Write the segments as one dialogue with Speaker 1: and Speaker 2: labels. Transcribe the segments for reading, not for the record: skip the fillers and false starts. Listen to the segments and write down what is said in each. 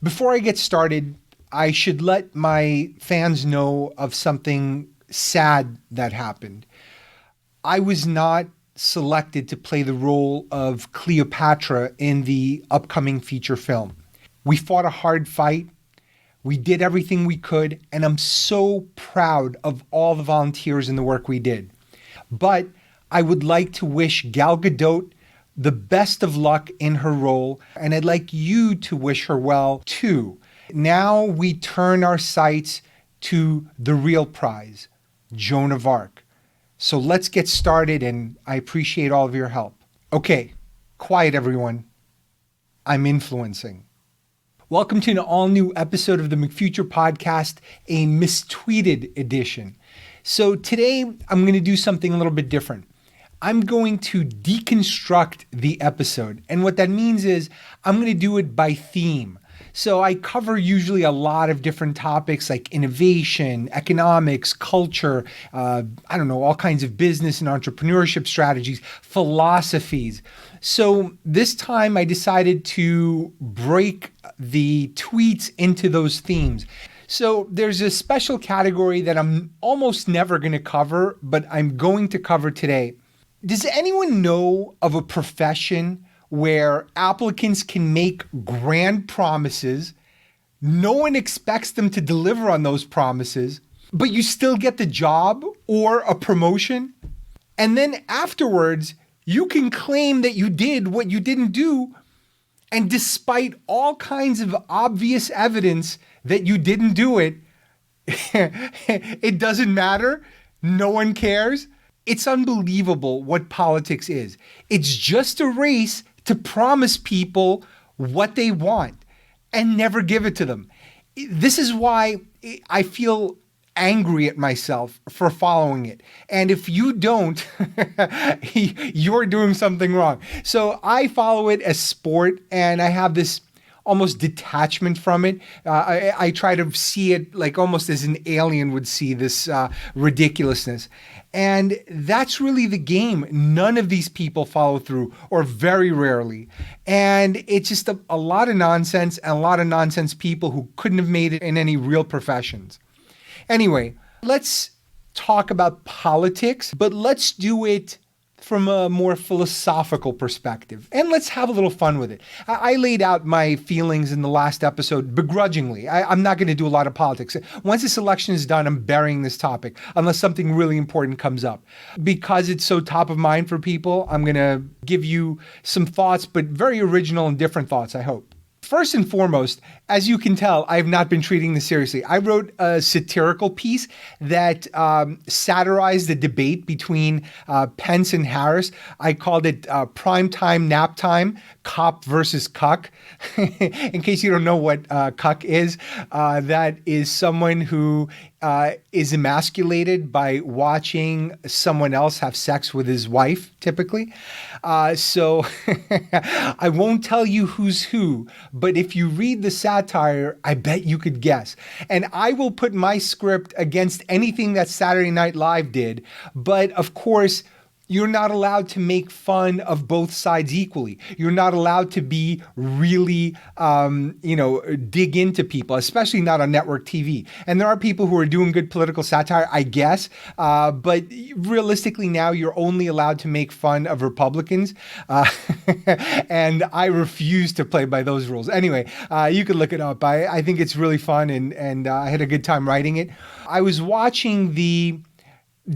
Speaker 1: Before I get started, I should let my fans know of something sad that happened. I was not selected to play the role of Cleopatra in the upcoming feature film. We fought a hard fight. We did everything we could, and I'm so proud of all the volunteers and the work we did. But I would like to wish Gal Gadot the best of luck in her role, and I'd like you to wish her well too. Now we turn our sights to the real prize, Joan of Arc. So let's get started, and I appreciate all of your help. Okay, quiet everyone. I'm influencing. Welcome to an all-new episode of the McFuture podcast, a Mistweeted edition. So today I'm going to do something a little bit different. I'm going to deconstruct the episode. And what that means is I'm going to do it by theme. So I cover usually a lot of different topics like innovation, economics, culture, all kinds of business and entrepreneurship strategies, philosophies. So this time I decided to break the tweets into those themes. So there's a special category that I'm almost never going to cover, but I'm going to cover today. Does anyone know of a profession where applicants can make grand promises, no one expects them to deliver on those promises, but you still get the job or a promotion? And then afterwards, you can claim that you did what you didn't do, and despite all kinds of obvious evidence that you didn't do it, it doesn't matter. No one cares. It's unbelievable what politics is. It's just a race to promise people what they want and never give it to them. This is why I feel angry at myself for following it. And if you don't, you're doing something wrong. So I follow it as sport, and I have this almost detachment from it. I try to see it like almost as an alien would see this ridiculousness. And that's really the game. None of these people follow through, or very rarely. And it's just a lot of nonsense, and a lot of nonsense people who couldn't have made it in any real professions. Anyway, let's talk about politics, but let's do it from a more philosophical perspective. And let's have a little fun with it. I laid out my feelings in the last episode begrudgingly. I'm not going to do a lot of politics. Once this election is done, I'm burying this topic unless something really important comes up. Because it's so top of mind for people, I'm going to give you some thoughts, but very original and different thoughts, I hope. First and foremost, as you can tell, I have not been treating this seriously. I wrote a satirical piece that satirized the debate between Pence and Harris. I called it Primetime Nap Time, Cop versus Cuck. In case you don't know what cuck is, that is someone who is emasculated by watching someone else have sex with his wife, typically. So I won't tell you who's who, but if you read the satire, I bet you could guess. And I will put my script against anything that Saturday Night Live did. But of course, you're not allowed to make fun of both sides equally. You're not allowed to be really, dig into people, especially not on network TV. And there are people who are doing good political satire, I guess. But realistically now, you're only allowed to make fun of Republicans. And I refuse to play by those rules. Anyway, you can look it up. I think it's really fun, and I had a good time writing it. I was watching the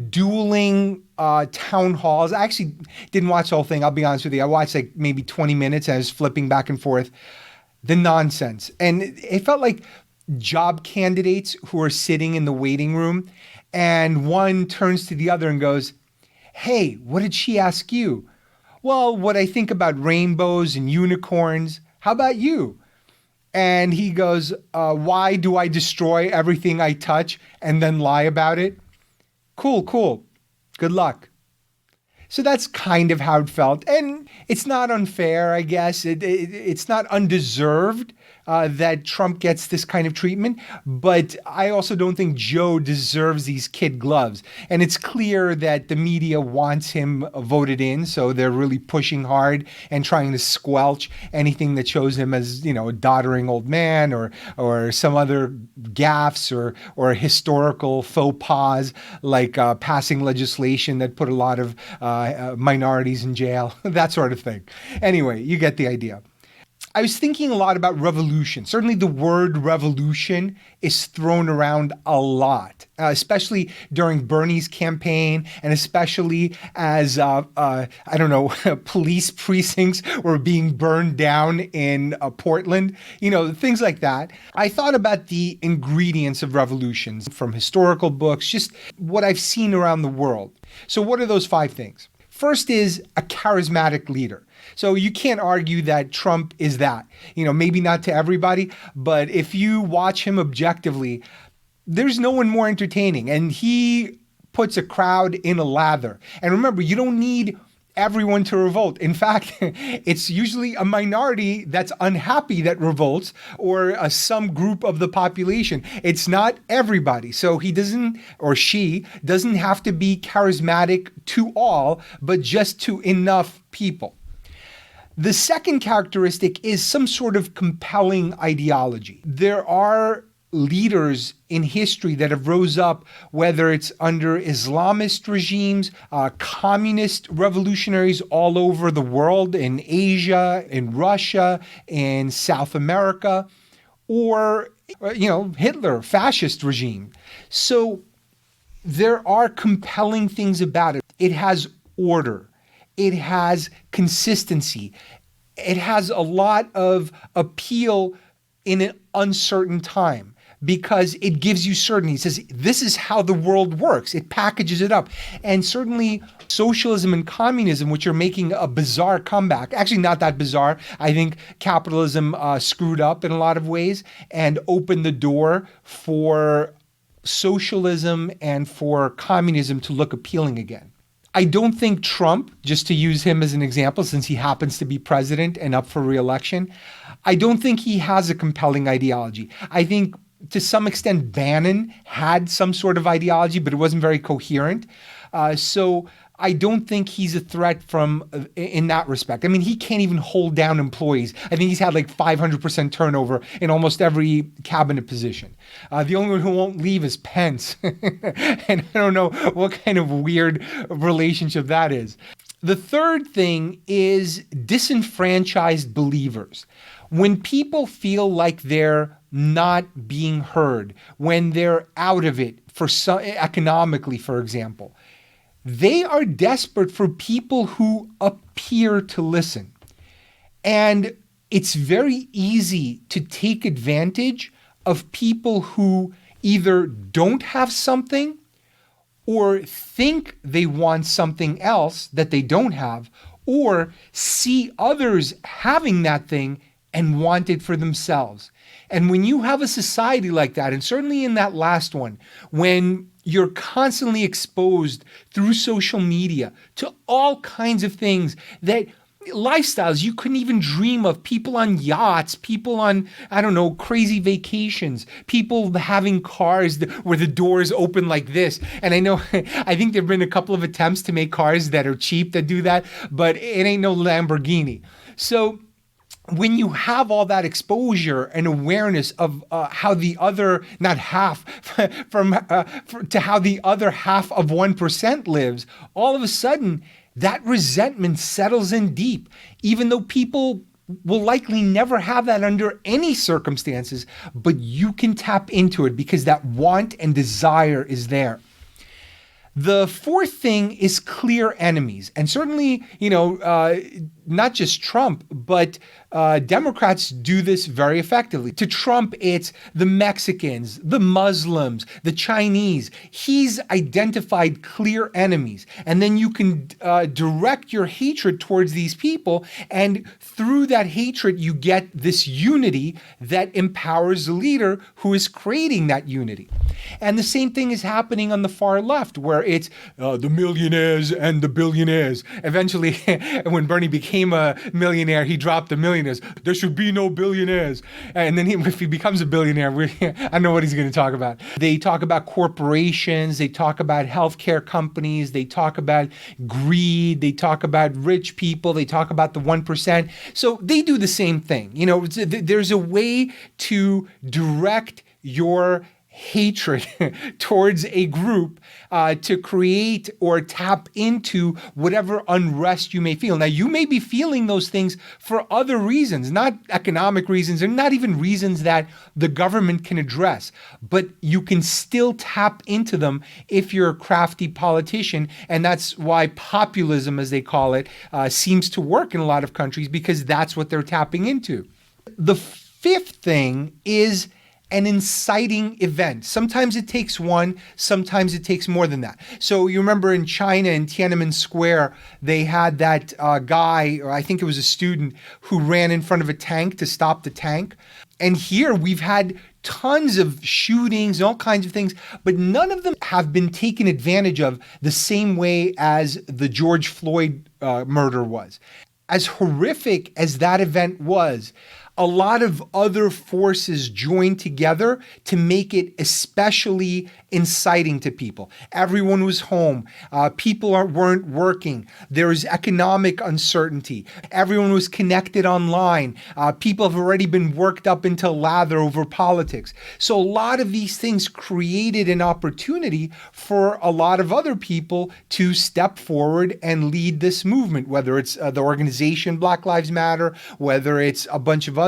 Speaker 1: dueling town halls. I actually didn't watch the whole thing. I'll be honest with you. I watched like maybe 20 minutes and I was flipping back and forth. The nonsense. And it felt like job candidates who are sitting in the waiting room, and one turns to the other and goes, "Hey, what did she ask you?" "Well, what I think about rainbows and unicorns. How about you?" And he goes, "Why do I destroy everything I touch and then lie about it?" Cool. Good luck. So that's kind of how it felt. And it's not unfair, I guess. It's not undeserved. that Trump gets this kind of treatment, but I also don't think Joe deserves these kid gloves. And it's clear that the media wants him voted in, so they're really pushing hard and trying to squelch anything that shows him as, a doddering old man or some other gaffes or historical faux pas like passing legislation that put a lot of minorities in jail, that sort of thing. Anyway, you get the idea. I was thinking a lot about revolution. Certainly the word revolution is thrown around a lot, especially during Bernie's campaign and especially as, police precincts were being burned down in Portland, things like that. I thought about the ingredients of revolutions from historical books, just what I've seen around the world. So what are those 5 things? First is a charismatic leader. So you can't argue that Trump is that, maybe not to everybody, but if you watch him objectively, there's no one more entertaining. And he puts a crowd in a lather. And remember, you don't need everyone to revolt. In fact, it's usually a minority that's unhappy that revolts or some group of the population. It's not everybody. So he doesn't, or she doesn't have to be charismatic to all, but just to enough people. The second characteristic is some sort of compelling ideology. There are leaders in history that have rose up, whether it's under Islamist regimes, communist revolutionaries all over the world, in Asia, in Russia, in South America, or, Hitler, fascist regime. So there are compelling things about it. It has order. It has consistency. It has a lot of appeal in an uncertain time because it gives you certainty. It says, this is how the world works. It packages it up. And certainly socialism and communism, which are making a bizarre comeback, actually not that bizarre. I think capitalism screwed up in a lot of ways and opened the door for socialism and for communism to look appealing again. I don't think Trump, just to use him as an example, since he happens to be president and up for re-election, I don't think he has a compelling ideology. I think to some extent Bannon had some sort of ideology, but it wasn't very coherent. So I don't think he's a threat in that respect. I mean, he can't even hold down employees. I think he's had like 500% turnover in almost every cabinet position. The only one who won't leave is Pence. And I don't know what kind of weird relationship that is. The third thing is disenfranchised believers. When people feel like they're not being heard, when they're out of it economically, for example, they are desperate for people who appear to listen. And it's very easy to take advantage of people who either don't have something or think they want something else that they don't have, or see others having that thing and want it for themselves. And when you have a society like that, and certainly in that last one, when you're constantly exposed through social media to all kinds of things lifestyles you couldn't even dream of, people on yachts, people on, crazy vacations, people having cars where the doors open like this. And I think there've been a couple of attempts to make cars that are cheap that do that, but it ain't no Lamborghini. So when you have all that exposure and awareness of how the other, not half, to how the other half of 1% lives, all of a sudden that resentment settles in deep, even though people will likely never have that under any circumstances, but you can tap into it because that want and desire is there. The fourth thing is clear enemies. And certainly, not just Trump, but Democrats do this very effectively. To Trump, it's the Mexicans, the Muslims, the Chinese. He's identified clear enemies. And then you can direct your hatred towards these people. And through that hatred, you get this unity that empowers the leader who is creating that unity. And the same thing is happening on the far left, where it's the millionaires and the billionaires. Eventually, when Bernie became became a millionaire, he dropped the millionaires. There should be no billionaires. And then if he becomes a billionaire, I know what he's going to talk about. They talk about corporations. They talk about healthcare companies. They talk about greed. They talk about rich people. They talk about the 1%. So they do the same thing. You know, there's a way to direct your hatred towards a group to create or tap into whatever unrest you may feel. Now, you may be feeling those things for other reasons, not economic reasons, and not even reasons that the government can address, but you can still tap into them if you're a crafty politician. And that's why populism, as they call it, seems to work in a lot of countries, because that's what they're tapping into. The fifth thing is an inciting event. Sometimes it takes one, sometimes it takes more than that. So you remember in China, in Tiananmen Square, they had that guy, or I think it was a student, who ran in front of a tank to stop the tank. And here we've had tons of shootings and all kinds of things, but none of them have been taken advantage of the same way as the George Floyd murder was. As horrific as that event was, a lot of other forces joined together to make it especially inciting to people. Everyone was home. People weren't working. There was economic uncertainty. Everyone was connected online. People have already been worked up into lather over politics. So a lot of these things created an opportunity for a lot of other people to step forward and lead this movement, whether it's the organization Black Lives Matter, whether it's a bunch of other,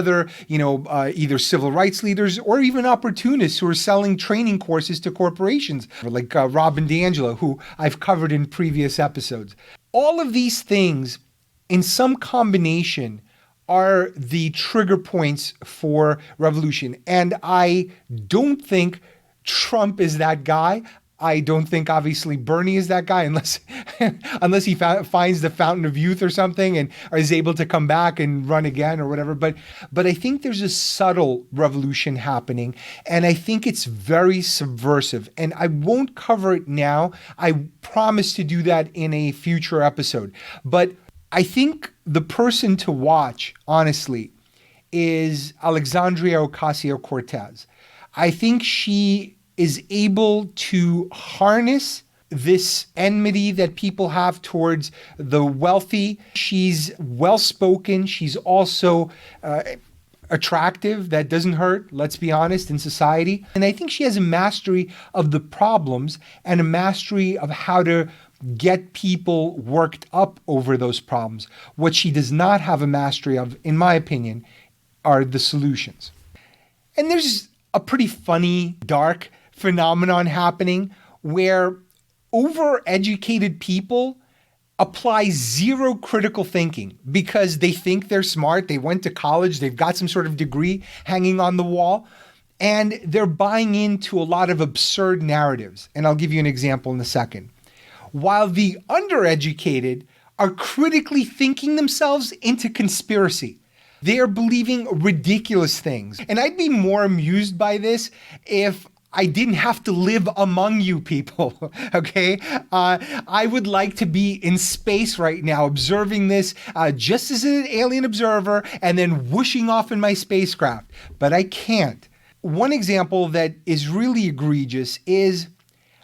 Speaker 1: either civil rights leaders or even opportunists who are selling training courses to corporations, like Robin DiAngelo, who I've covered in previous episodes. All of these things, in some combination, are the trigger points for revolution. And I don't think Trump is that guy. I don't think, obviously, Bernie is that guy, unless he finds the fountain of youth or something and is able to come back and run again or whatever. But I think there's a subtle revolution happening, and I think it's very subversive. And I won't cover it now. I promise to do that in a future episode. But I think the person to watch, honestly, is Alexandria Ocasio-Cortez. I think she is able to harness this enmity that people have towards the wealthy. She's well-spoken. She's also attractive. That doesn't hurt, let's be honest, in society. And I think she has a mastery of the problems and a mastery of how to get people worked up over those problems. What she does not have a mastery of, in my opinion, are the solutions. And there's a pretty funny, dark phenomenon happening where overeducated people apply zero critical thinking because they think they're smart. They went to college. They've got some sort of degree hanging on the wall, and they're buying into a lot of absurd narratives. And I'll give you an example in a second. While the undereducated are critically thinking themselves into conspiracy. They are believing ridiculous things. And I'd be more amused by this if I didn't have to live among you people, okay? I would like to be in space right now, observing this just as an alien observer and then whooshing off in my spacecraft, but I can't. One example that is really egregious is,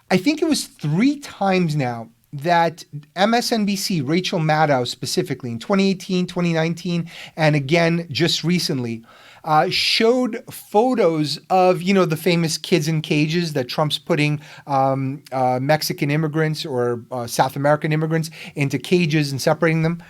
Speaker 1: I think it was 3 times now that MSNBC, Rachel Maddow specifically, in 2018, 2019, and again just recently, showed photos of, the famous kids in cages that Trump's putting Mexican immigrants or South American immigrants into cages and separating them.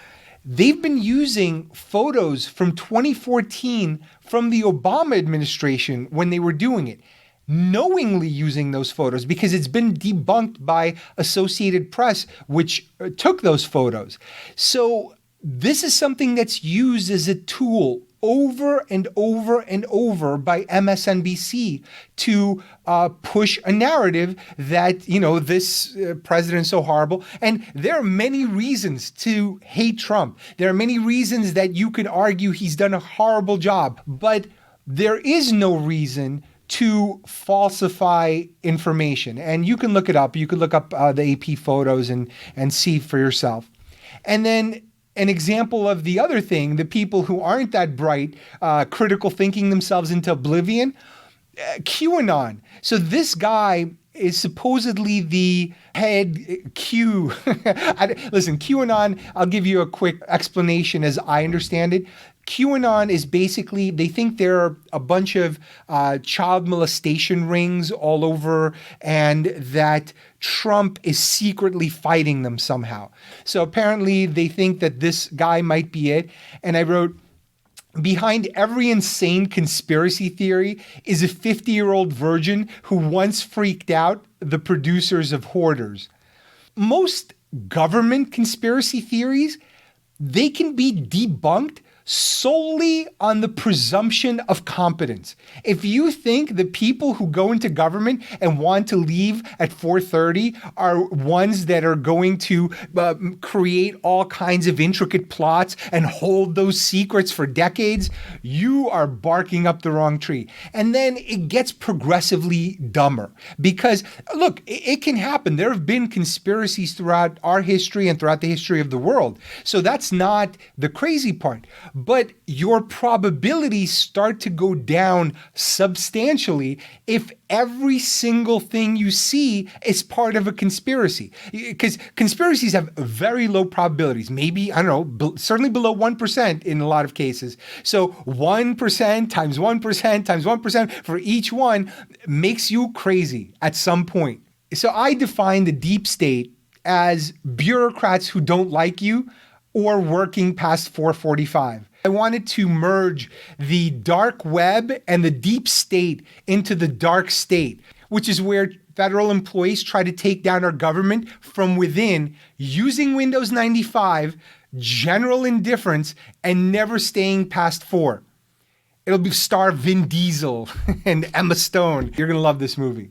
Speaker 1: They've been using photos from 2014 from the Obama administration when they were doing it, knowingly using those photos because it's been debunked by Associated Press, which took those photos. So this is something that's used as a tool over and over and over by MSNBC to push a narrative that, this president's so horrible. And there are many reasons to hate Trump. There are many reasons that you could argue he's done a horrible job, but there is no reason to falsify information. And you can look it up. You could look up the AP photos and see for yourself. And then An example of the other thing, the people who aren't that bright, critical thinking themselves into oblivion, QAnon. So this guy is supposedly the head Q. Listen, QAnon, I'll give you a quick explanation as I understand it. QAnon is basically, they think there are a bunch of child molestation rings all over and that Trump is secretly fighting them somehow. So apparently they think that this guy might be it. And I wrote, behind every insane conspiracy theory is a 50-year-old virgin who once freaked out the producers of Hoarders. Most government conspiracy theories, they can be debunked solely on the presumption of competence. If you think the people who go into government and want to leave at 4:30 are ones that are going to create all kinds of intricate plots and hold those secrets for decades, you are barking up the wrong tree. And then it gets progressively dumber because, look, it can happen. There have been conspiracies throughout our history and throughout the history of the world. So that's not the crazy part. But your probabilities start to go down substantially if every single thing you see is part of a conspiracy. Because conspiracies have very low probabilities, maybe, I don't know, certainly below 1% in a lot of cases. So 1% times 1% times 1% for each one makes you crazy at some point. So I define the deep state as bureaucrats who don't like you or working past 4:45. I wanted to merge the dark web and the deep state into the dark state, which is where federal employees try to take down our government from within using Windows 95, general indifference, and never staying past 4. It'll be star Vin Diesel and Emma Stone. You're going to love this movie.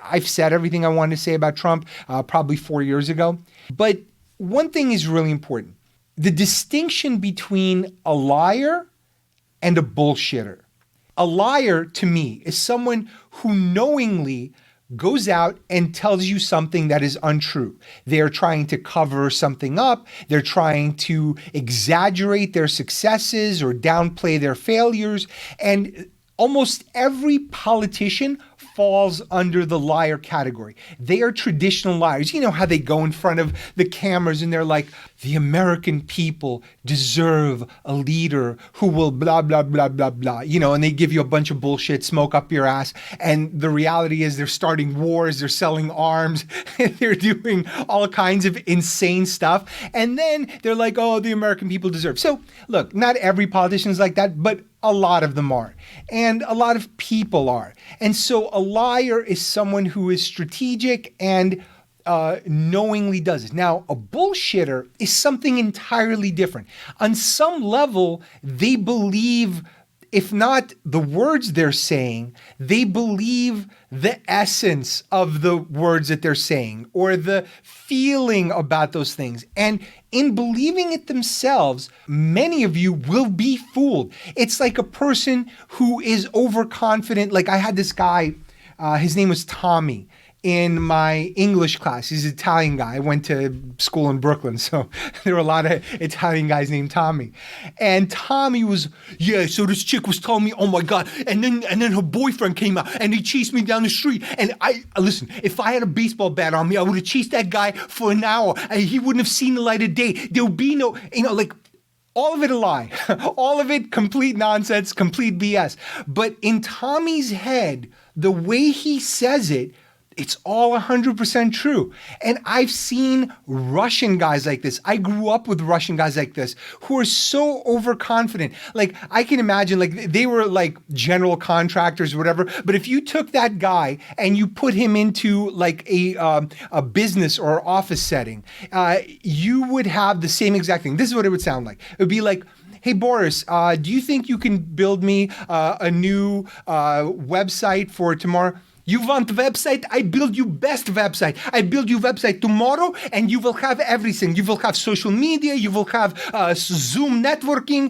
Speaker 1: I've said everything I wanted to say about Trump probably 4 years ago. But one thing is really important. The distinction between a liar and a bullshitter. A liar, to me, is someone who knowingly goes out and tells you something that is untrue. They're trying to cover something up. They're trying to exaggerate their successes or downplay their failures. And almost every politician falls under the liar category. They are traditional liars. You know how they go in front of the cameras and they're like, the American people deserve a leader who will blah, blah, blah, blah, blah, and they give you a bunch of bullshit, smoke up your ass. And the reality is they're starting wars, they're selling arms, they're doing all kinds of insane stuff. And then they're like, oh, the American people deserve. So look, not every politician is like that, but a lot of them are. And a lot of people are. And so a liar is someone who is strategic and knowingly does it. Now, a bullshitter is something entirely different. On some level, they believe, if not the words they're saying, they believe the essence of the words that they're saying or the feeling about those things. And in believing it themselves, many of you will be fooled. It's like a person who is overconfident. Like I had this guy, his name was Tommy. In my English class. He's an Italian guy. I went to school in Brooklyn, so there were a lot of Italian guys named Tommy. And Tommy was, so this chick was telling me, oh my God, and then her boyfriend came out and he chased me down the street. And listen, if I had a baseball bat on me, I would have chased that guy for an hour and he wouldn't have seen the light of day. There would be no, all of it a lie. All of it complete nonsense, complete BS. But in Tommy's head, the way he says it, it's all 100% true. And I've seen Russian guys like this. I grew up with Russian guys like this who are so overconfident. Like I can imagine like they were like general contractors or whatever. But if you took that guy and you put him into like a business or office setting, you would have the same exact thing. This is what it would sound like. It would be like, hey, Boris, do you think you can build me a new website for tomorrow? You want website? I build you best website. I build you website tomorrow and you will have everything. You will have social media. You will have Zoom networking.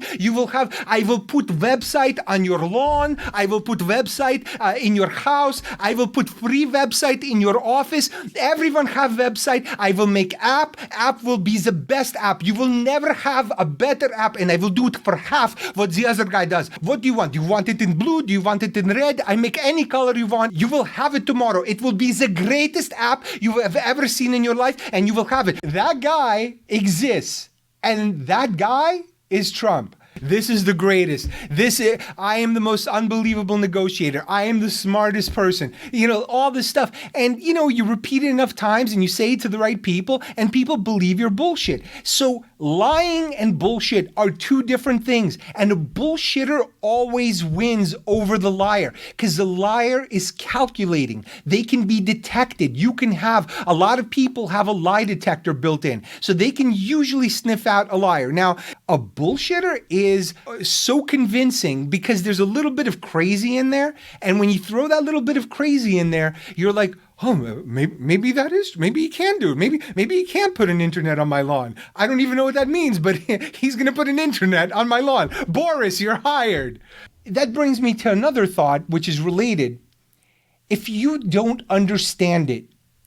Speaker 1: I will put website on your lawn. I will put website in your house. I will put free website in your office. Everyone have website. I will make app. App will be the best app. You will never have a better app, and I will do it for half what the other guy does. What do you want? Do you want it in blue? Do you want it in red? I make any color you want. You will have it tomorrow. It will be the greatest app you have ever seen in your life, and you will have it. That guy exists, and that guy is Trump. This is the greatest. I am the most unbelievable negotiator. I am the smartest person. All this stuff. And, you repeat it enough times and you say it to the right people and people believe your bullshit. So lying and bullshit are two different things. And a bullshitter always wins over the liar because the liar is calculating. They can be detected. A lot of people have a lie detector built in. So they can usually sniff out a liar. Now, a bullshitter is so convincing because there's a little bit of crazy in there. And when you throw that little bit of crazy in there, you're like, oh, maybe he can do it. Maybe he can't put an internet on my lawn. I don't even know what that means, but he's going to put an internet on my lawn. Boris, you're hired. That brings me to another thought, which is related. If you don't understand it,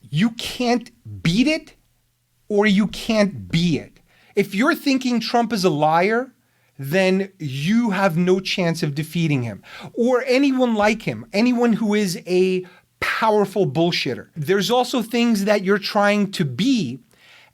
Speaker 1: you can't beat it or you can't be it. If you're thinking Trump is a liar, then you have no chance of defeating him or anyone like him, anyone who is a powerful bullshitter. There's also things that you're trying to be.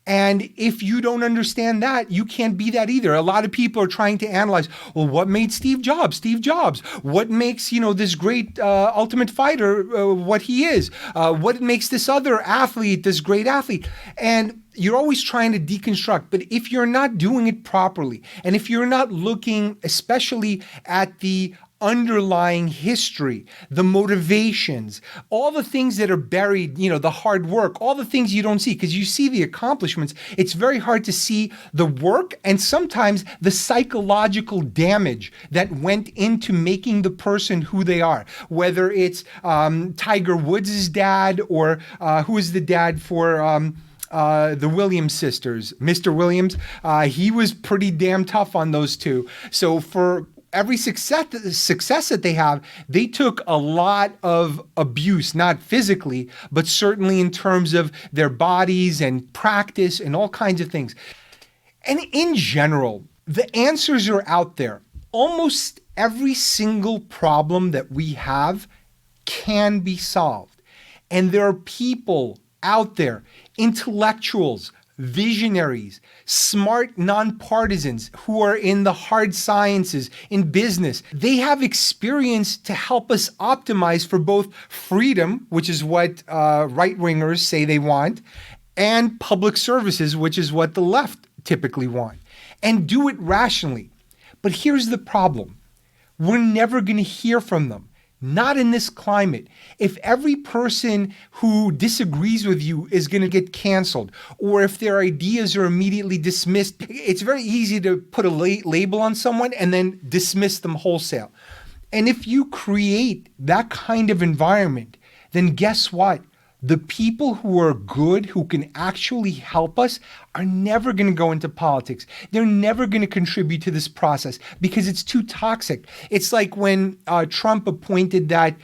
Speaker 1: And if you don't understand that, you can't be that either. A lot of people are trying to analyze, well, what made Steve Jobs Steve Jobs? What makes, this great ultimate fighter what he is? What makes this other athlete this great athlete? And you're always trying to deconstruct. But if you're not doing it properly, and if you're not looking especially at the underlying history, the motivations, all the things that are buried, the hard work, all the things you don't see, because you see the accomplishments, it's very hard to see the work and sometimes the psychological damage that went into making the person who they are. Whether it's Tiger Woods' dad or who is the dad for the Williams sisters, Mr. Williams, he was pretty damn tough on those two. So for every success that they have, they took a lot of abuse, not physically, but certainly in terms of their bodies and practice and all kinds of things. And in general, the answers are out there. Almost every single problem that we have can be solved. And there are people out there, intellectuals, visionaries, smart non-partisans who are in the hard sciences, in business. They have experience to help us optimize for both freedom, which is what right-wingers say they want, and public services, which is what the left typically want, and do it rationally. But here's the problem. We're never going to hear from them. Not in this climate. If every person who disagrees with you is going to get canceled, or if their ideas are immediately dismissed, it's very easy to put a label on someone and then dismiss them wholesale. And if you create that kind of environment, then guess what? The people who are good, who can actually help us, are never going to go into politics. They're never going to contribute to this process because it's too toxic. It's like when Trump appointed that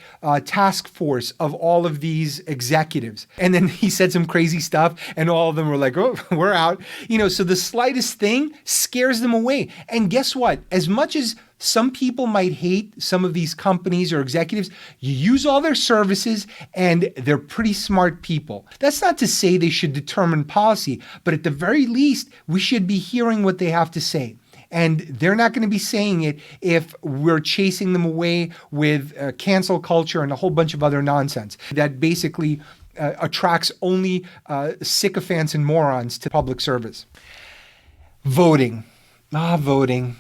Speaker 1: task force of all of these executives, and then he said some crazy stuff, and all of them were like, oh, we're out. So the slightest thing scares them away. And guess what? As much as some people might hate some of these companies or executives, you use all their services and they're pretty smart people. That's not to say they should determine policy, but at the very least, we should be hearing what they have to say. And they're not going to be saying it if we're chasing them away with cancel culture and a whole bunch of other nonsense that basically attracts only sycophants and morons to public service. Voting. Voting.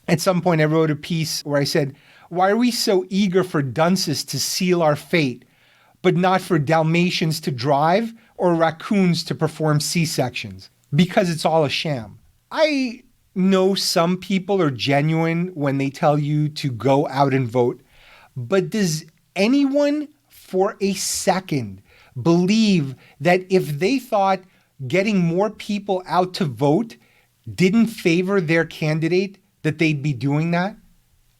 Speaker 1: At some point, I wrote a piece where I said, why are we so eager for dunces to seal our fate, but not for Dalmatians to drive or raccoons to perform C-sections? Because it's all a sham. I know some people are genuine when they tell you to go out and vote, but does anyone for a second believe that if they thought getting more people out to vote didn't favor their candidate, that they'd be doing that?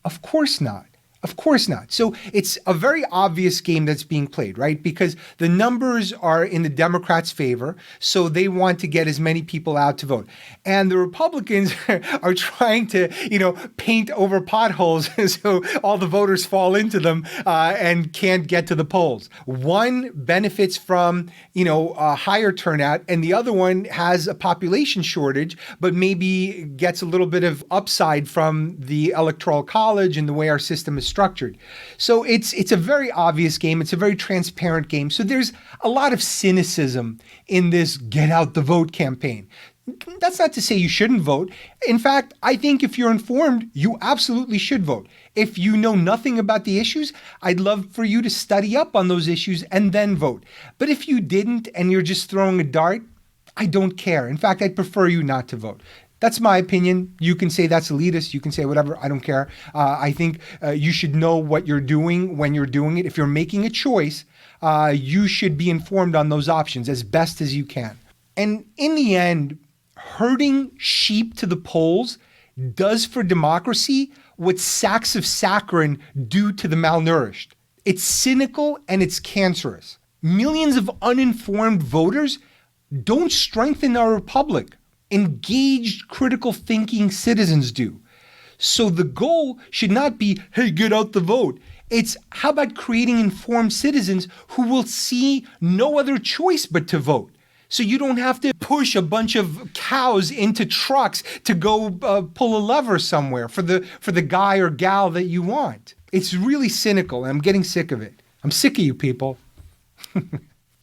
Speaker 1: Of course not. Of course not. So it's a very obvious game that's being played, right? Because the numbers are in the Democrats' favor, so they want to get as many people out to vote. And the Republicans are trying to, paint over potholes so all the voters fall into them and can't get to the polls. One benefits from, a higher turnout, and the other one has a population shortage, but maybe gets a little bit of upside from the Electoral College and the way our system is structured. So it's a very obvious game. It's a very transparent game. So there's a lot of cynicism in this get out the vote campaign. That's not to say you shouldn't vote. In fact, I think if you're informed, you absolutely should vote. If you know nothing about the issues, I'd love for you to study up on those issues and then vote. But if you didn't and you're just throwing a dart, I don't care. In fact, I'd prefer you not to vote. That's my opinion. You can say that's elitist. You can say whatever. I don't care. I think you should know what you're doing when you're doing it. If you're making a choice, you should be informed on those options as best as you can. And in the end, herding sheep to the polls does for democracy what sacks of saccharin do to the malnourished. It's cynical and it's cancerous. Millions of uninformed voters don't strengthen our republic. Engaged, critical thinking citizens do. So the goal should not be, hey, get out the vote. It's how about creating informed citizens who will see no other choice but to vote. So you don't have to push a bunch of cows into trucks to go pull a lever somewhere for the guy or gal that you want. It's really cynical, and I'm getting sick of it. I'm sick of you people.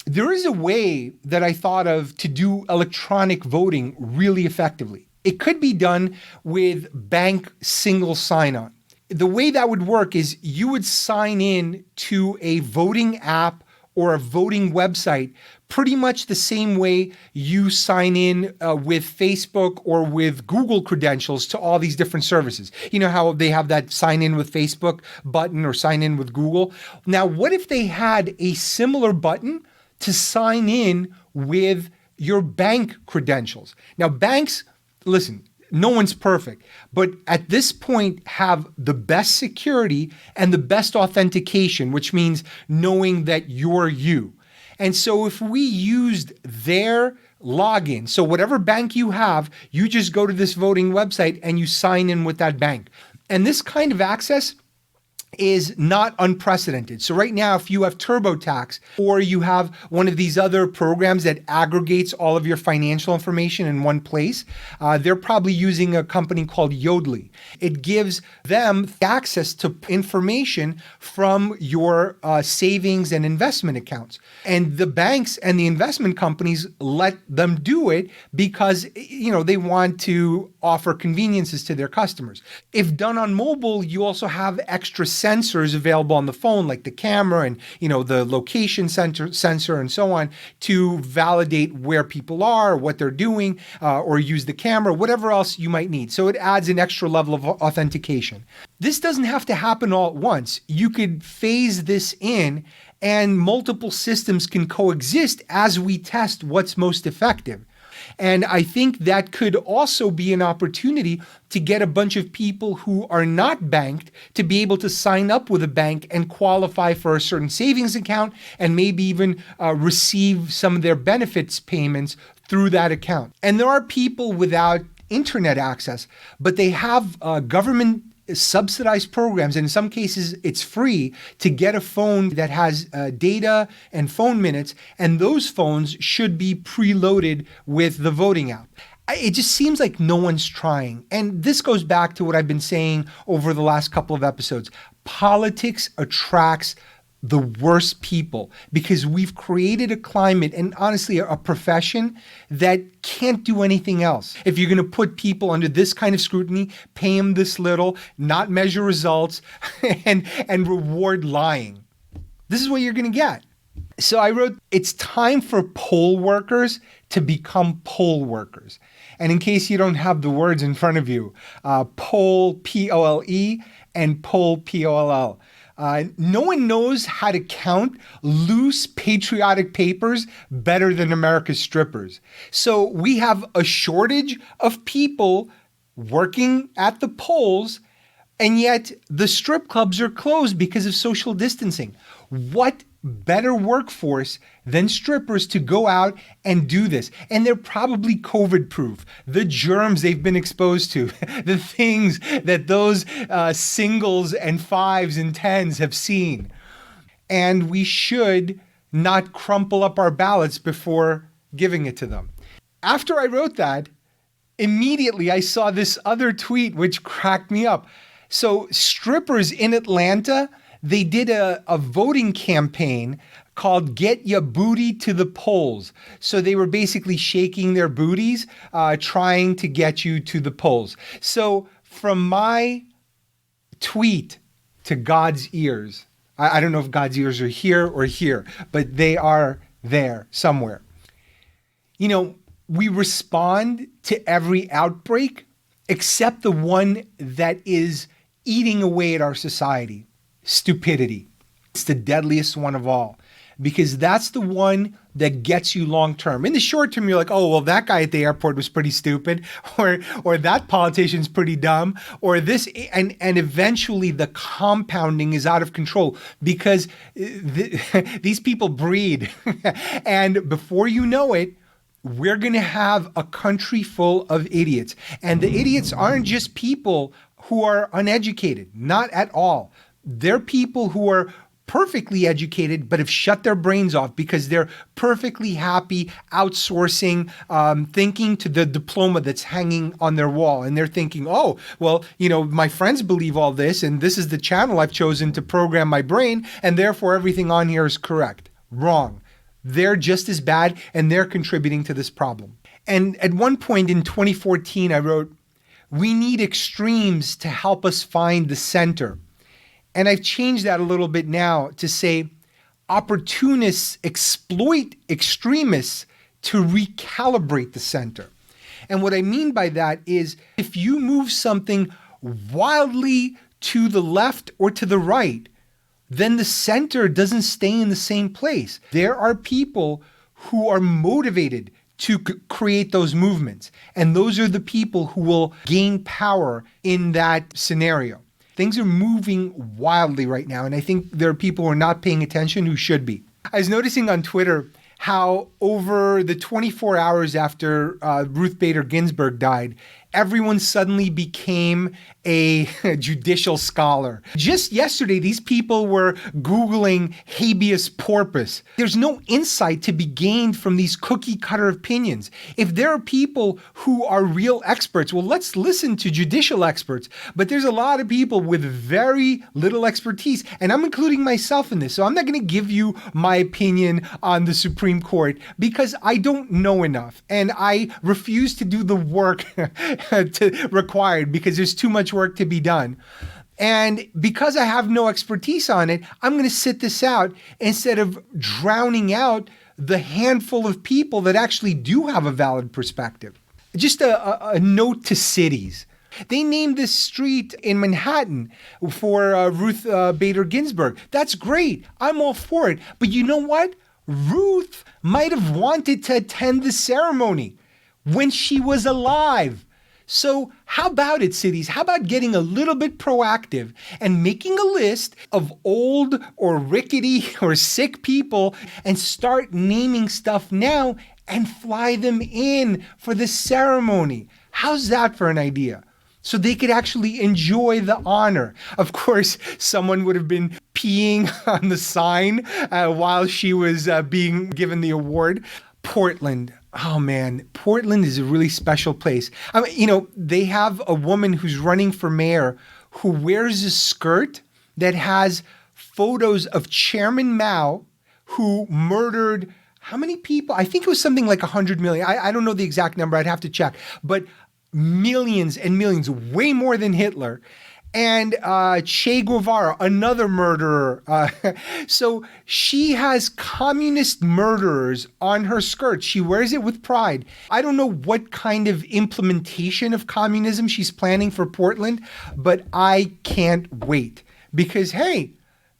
Speaker 1: There is a way that I thought of to do electronic voting really effectively. It could be done with bank single sign-on. The way that would work is you would sign in to a voting app or a voting website pretty much the same way you sign in with Facebook or with Google credentials to all these different services. You know how they have that sign in with Facebook button or sign in with Google? Now, what if they had a similar button to sign in with your bank credentials? Now, banks, listen, no one's perfect, but at this point have the best security and the best authentication, which means knowing that you're you. And so if we used their login, so whatever bank you have, you just go to this voting website and you sign in with that bank. And this kind of access is not unprecedented. So right now, if you have TurboTax or you have one of these other programs that aggregates all of your financial information in one place, they're probably using a company called Yodlee. It gives them access to information from your savings and investment accounts. And the banks and the investment companies let them do it because, they want to offer conveniences to their customers. If done on mobile, you also have extra sensors available on the phone, like the camera and, the location sensor and so on, to validate where people are, what they're doing, or use the camera, whatever else you might need. So it adds an extra level of authentication. This doesn't have to happen all at once. You could phase this in and multiple systems can coexist as we test what's most effective. And I think that could also be an opportunity to get a bunch of people who are not banked to be able to sign up with a bank and qualify for a certain savings account and maybe even receive some of their benefits payments through that account. And there are people without internet access, but they have government subsidized programs, and in some cases it's free to get a phone that has data and phone minutes, and those phones should be preloaded with the voting app. It just seems like no one's trying. And this goes back to what I've been saying over the last couple of episodes. Politics attracts the worst people because we've created a climate and honestly a profession that can't do anything else. If you're going to put people under this kind of scrutiny, pay them this little, not measure results, and reward lying, this is what you're going to get. So I wrote, it's time for poll workers to become poll workers. And in case you don't have the words in front of you, poll, P-O-L-E, and poll, P-O-L-L. No one knows how to count loose patriotic papers better than America's strippers. So we have a shortage of people working at the polls, and yet the strip clubs are closed because of social distancing. What better workforce than strippers to go out and do this? And they're probably COVID proof. The germs they've been exposed to, the things that those singles and fives and tens have seen. And we should not crumple up our ballots before giving it to them. After I wrote that, immediately I saw this other tweet which cracked me up. So strippers in Atlanta, they did a voting campaign called Get Ya Booty to the Polls. So they were basically shaking their booties, trying to get you to the polls. So from my tweet to God's ears, I don't know if God's ears are here or here, but they are there somewhere. You know, we respond to every outbreak except the one that is eating away at our society. Stupidity. It's the deadliest one of all, because that's the one that gets you long term. In the short term, you're like, oh, well, that guy at the airport was pretty stupid, or that politician's pretty dumb, or this, and eventually the compounding is out of control because these people breed. And before you know it, we're going to have a country full of idiots. And the idiots aren't just people who are uneducated, not at all. They're people who are perfectly educated but have shut their brains off because they're perfectly happy outsourcing thinking to the diploma that's hanging on their wall. And they're thinking, oh, well, you know, my friends believe all this and this is the channel I've chosen to program my brain and therefore everything on here is correct. Wrong. They're just as bad and they're contributing to this problem. And at one point in 2014, I wrote, we need extremes to help us find the center. And I've changed that a little bit now to say opportunists exploit extremists to recalibrate the center. And what I mean by that is if you move something wildly to the left or to the right, then the center doesn't stay in the same place. There are people who are motivated to create those movements. And those are the people who will gain power in that scenario. Things are moving wildly right now, and I think there are people who are not paying attention who should be. I was noticing on Twitter how over the 24 hours after Ruth Bader Ginsburg died, everyone suddenly became a judicial scholar. Just yesterday, these people were Googling habeas corpus. There's no insight to be gained from these cookie cutter opinions. If there are people who are real experts, well, let's listen to judicial experts. But there's a lot of people with very little expertise, and I'm including myself in this. So I'm not going to give you my opinion on the Supreme Court because I don't know enough, and I refuse to do the work required because there's too much work to be done. And because I have no expertise on it, I'm going to sit this out instead of drowning out the handful of people that actually do have a valid perspective. Just a note to cities. They named this street in Manhattan for Ruth Bader Ginsburg. That's great. I'm all for it. But you know what? Ruth might have wanted to attend the ceremony when she was alive. So how about it, cities? How about getting a little bit proactive and making a list of old or rickety or sick people and start naming stuff now and fly them in for the ceremony? How's that for an idea? So they could actually enjoy the honor. Of course, someone would have been peeing on the sign while she was being given the award. Portland. Oh man, Portland is a really special place. I mean, you know, they have a woman who's running for mayor who wears a skirt that has photos of Chairman Mao, who murdered how many people? I think it was something like 100 million. I don't know the exact number. I'd have to check. But millions and millions, way more than Hitler. And Che Guevara, another murderer. So she has communist murderers on her skirt. She wears it with pride. I don't know what kind of implementation of communism she's planning for Portland, but I can't wait. Because, hey,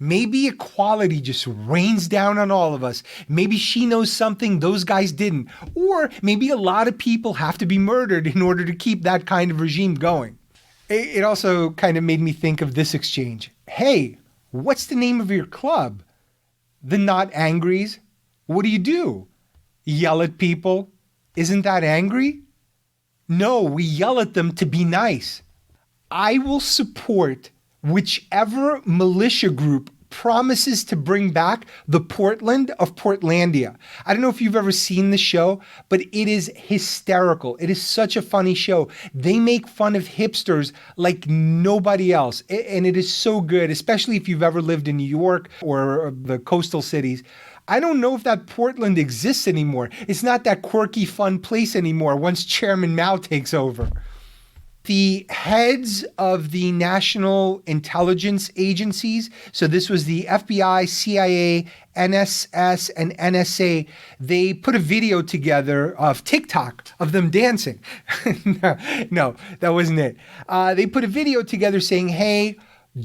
Speaker 1: Maybe equality just rains down on all of us. Maybe she knows something those guys didn't. Or maybe a lot of people have to be murdered in order to keep that kind of regime going. It also kind of made me think of this exchange. Hey, what's the name of your club? The Not Angries? What do? Yell at people? Isn't that angry? No, we yell at them to be nice. I will support whichever militia group promises to bring back the Portland of Portlandia. I don't know if you've ever seen the show, but it is hysterical. It is such a funny show. They make fun of hipsters like nobody else. And it is so good, especially if you've ever lived in New York or the coastal cities. I don't know if that Portland exists anymore. It's not that quirky, fun place anymore once Chairman Mao takes over. The heads of the national intelligence agencies, so this was the FBI, CIA, NSS, and NSA, they put a video together of TikTok of them dancing. No, that wasn't it. They put a video together saying, hey,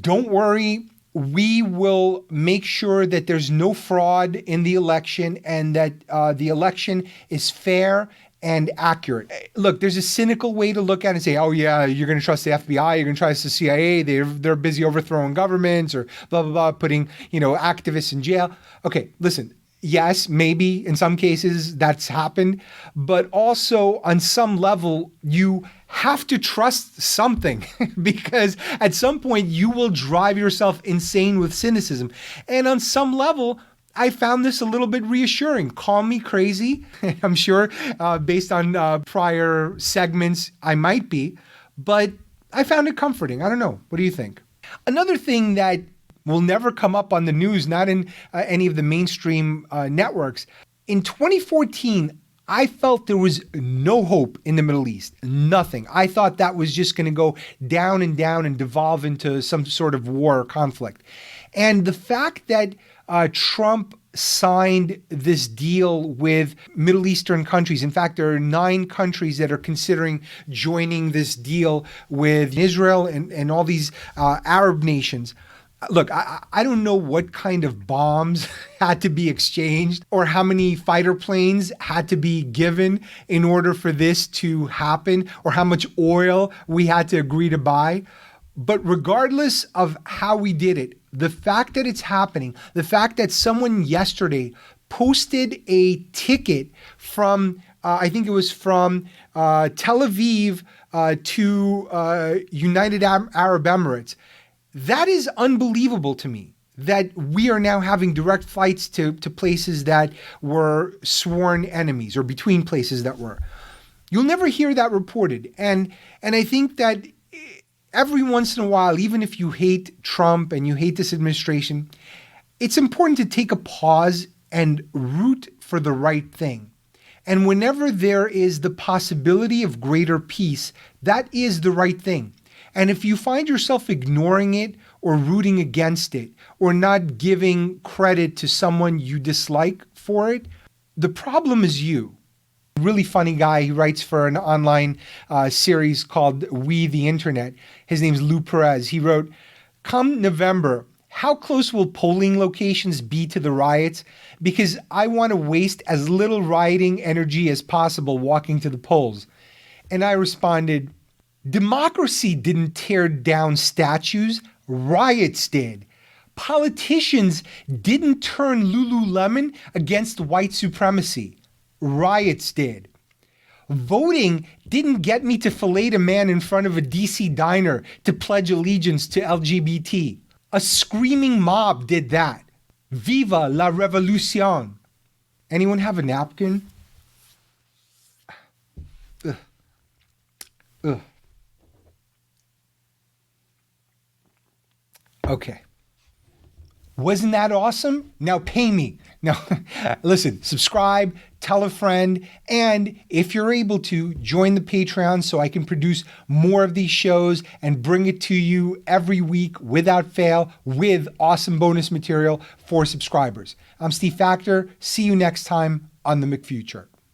Speaker 1: don't worry, we will make sure that there's no fraud in the election and that the election is fair and accurate. Look, there's a cynical way to look at it and say, oh yeah, you're going to trust the FBI, you're going to trust the CIA, they're busy overthrowing governments or blah, blah, blah, putting, activists in jail. Okay, listen, yes, maybe in some cases that's happened, but also on some level, you have to trust something because at some point you will drive yourself insane with cynicism. And on some level, I found this a little bit reassuring. Call me crazy. I'm sure based on prior segments, I might be, but I found it comforting. I don't know. What do you think? Another thing that will never come up on the news, not in any of the mainstream networks. In 2014, I felt there was no hope in the Middle East, nothing. I thought that was just going to go down and devolve into some sort of war or conflict. And the fact that Trump signed this deal with Middle Eastern countries. In fact, there are 9 countries that are considering joining this deal with Israel and all these Arab nations. Look, I don't know what kind of bombs had to be exchanged or how many fighter planes had to be given in order for this to happen or how much oil we had to agree to buy. But regardless of how we did it, the fact that it's happening, the fact that someone yesterday posted a ticket from, I think it was from Tel Aviv to United Arab Emirates, that is unbelievable to me. That we are now having direct flights to places that were sworn enemies or between places that were. You'll never hear that reported. And I think that every once in a while, even if you hate Trump and you hate this administration, it's important to take a pause and root for the right thing. And whenever there is the possibility of greater peace, that is the right thing. And if you find yourself ignoring it or rooting against it or not giving credit to someone you dislike for it, the problem is you. Really funny guy. He writes for an online series called We the Internet. His name's Lou Perez. He wrote, come November, how close will polling locations be to the riots? Because I want to waste as little rioting energy as possible walking to the polls. And I responded, democracy didn't tear down statues, riots did. Politicians didn't turn Lululemon against white supremacy. Riots did. Voting didn't get me to fillet a man in front of a DC diner to pledge allegiance to LGBT. A screaming mob did that. Viva la revolution. Anyone have a napkin? Ugh. Okay. Wasn't that awesome? Now pay me. Now, listen, subscribe, tell a friend, and if you're able to, join the Patreon so I can produce more of these shows and bring it to you every week without fail with awesome bonus material for subscribers. I'm Steve Faktor. See you next time on the McFuture.